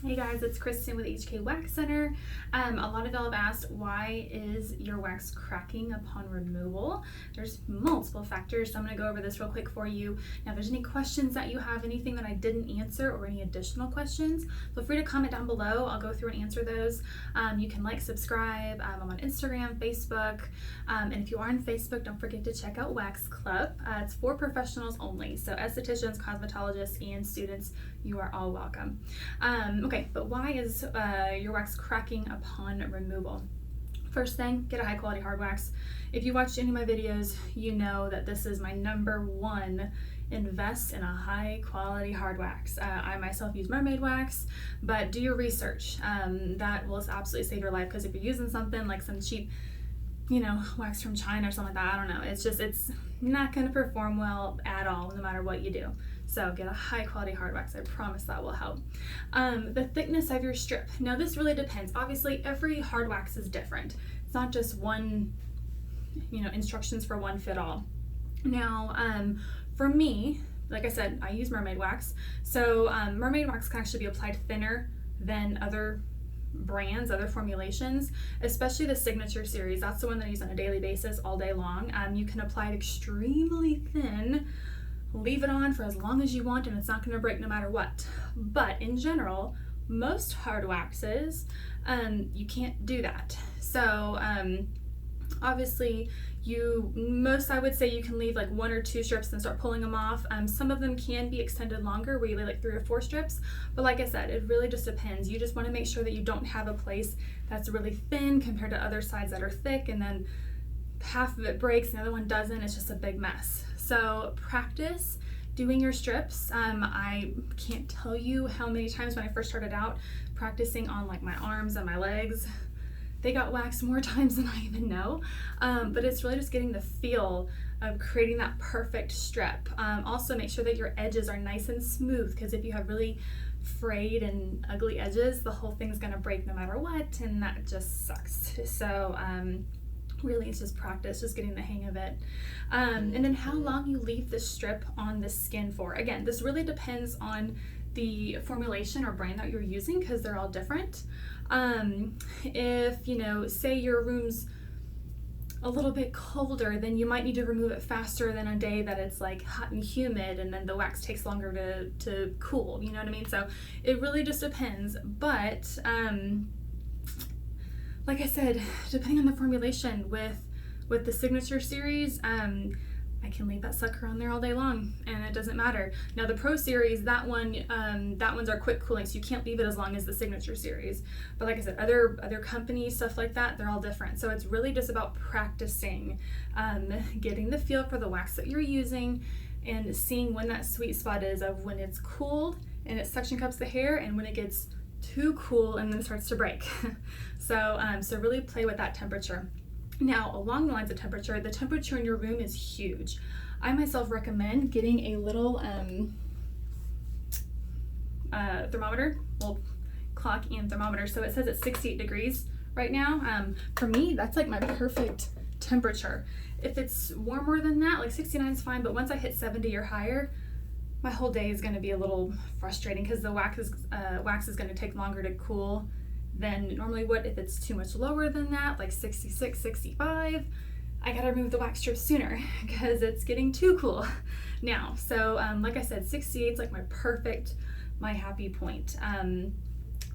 Hey guys, it's Kristen with HK Wax Center. A lot of y'all have asked, why is your wax cracking upon removal? There's multiple factors, so I'm going to go over this real quick for you. Now, if there's any questions that you have, anything that I didn't answer, or any additional questions, feel free to comment down below. I'll go through and answer those. You can like, subscribe. I'm on Instagram, Facebook, and if you are on Facebook, don't forget to check out Wax Club. It's for professionals only, so estheticians, cosmetologists, and students, you are all welcome. Okay, but why is your wax cracking upon removal? First thing, get a high quality hard wax. If you watched any of my videos, you know that this is my #1. Invest in a high quality hard wax. I myself use mermaid wax, but do your research. That will absolutely save your life, because if you're using something like some cheap, wax from China or something like that, I don't know, it's not going to perform well at all, no matter what you do. So get a high quality hard wax. I promise that will help. The thickness of your strip. Now this really depends. Obviously every hard wax is different. It's not just one, instructions for one fit all. Now for me, like I said, I use mermaid wax. So mermaid wax can actually be applied thinner than other brands, other formulations, especially the Signature series. That's the one that I use on a daily basis all day long. You can apply it extremely thin, leave it on for as long as you want, and it's not going to break no matter what. But in general, most hard waxes, you can't do that. So obviously I would say you can leave like 1 or 2 strips and start pulling them off. Some of them can be extended longer, where you leave like 3 or 4 strips, but like I said, it really just depends. You just want to make sure that you don't have a place that's really thin compared to other sides that are thick, and then half of it breaks and the other one doesn't. It's just a big mess. So practice doing your strips. I can't tell you how many times when I first started out practicing on like my arms and my legs, they got waxed more times than I even know. But it's really just getting the feel of creating that perfect strip. Also make sure that your edges are nice and smooth, because if you have really frayed and ugly edges, the whole thing's gonna break no matter what, and that just sucks. So really it's just practice, just getting the hang of it. And then how long you leave the strip on the skin for. Again, this really depends on the formulation or brand that you're using, because they're all different. If say your room's a little bit colder, then you might need to remove it faster than a day that it's like hot and humid, and then the wax takes longer to cool, you know what I mean? So it really just depends. But like I said, depending on the formulation, with the Signature series, I can leave that sucker on there all day long and it doesn't matter. Now the Pro series, that ones are quick cooling, so you can't leave it as long as the Signature series. But like I said, other companies, stuff like that, they're all different. So it's really just about practicing, getting the feel for the wax that you're using, and seeing when that sweet spot is of when it's cooled and it suction cups the hair, and when it gets too cool and then it starts to break. So really play with that temperature. Now, along the lines of temperature, the temperature in your room is huge. I myself recommend getting a little thermometer, well, clock and thermometer. So it says it's 68 degrees right now. For me, that's like my perfect temperature. If it's warmer than that, like 69 is fine, but once I hit 70 or higher, my whole day is going to be a little frustrating, because the wax is going to take longer to cool than it normally would. If it's too much lower than that, like 66, 65, I gotta remove the wax strip sooner, because it's getting too cool now. So like I said, 68 is like my happy point.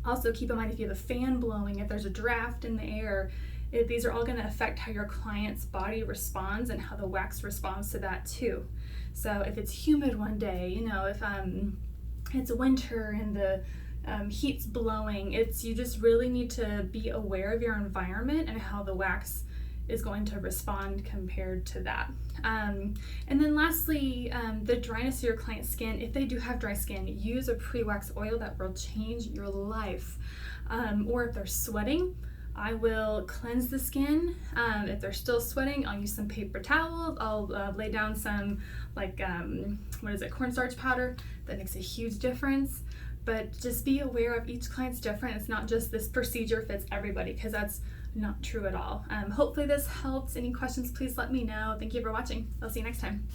Also keep in mind, if you have a fan blowing, if there's a draft in the air, these are all going to affect how your client's body responds and how the wax responds to that too. So if it's humid one day, if it's winter and the heat's blowing, you just really need to be aware of your environment and how the wax is going to respond compared to that. And then lastly, the dryness of your client's skin. If they do have dry skin, use a pre-wax oil that will change your life. Or if they're sweating, I will cleanse the skin. If they're still sweating, I'll use some paper towels. I'll lay down some cornstarch powder. That makes a huge difference. But just be aware of each client's different. It's not just this procedure fits everybody, because that's not true at all. Hopefully this helps. Any questions, please let me know. Thank you for watching. I'll see you next time.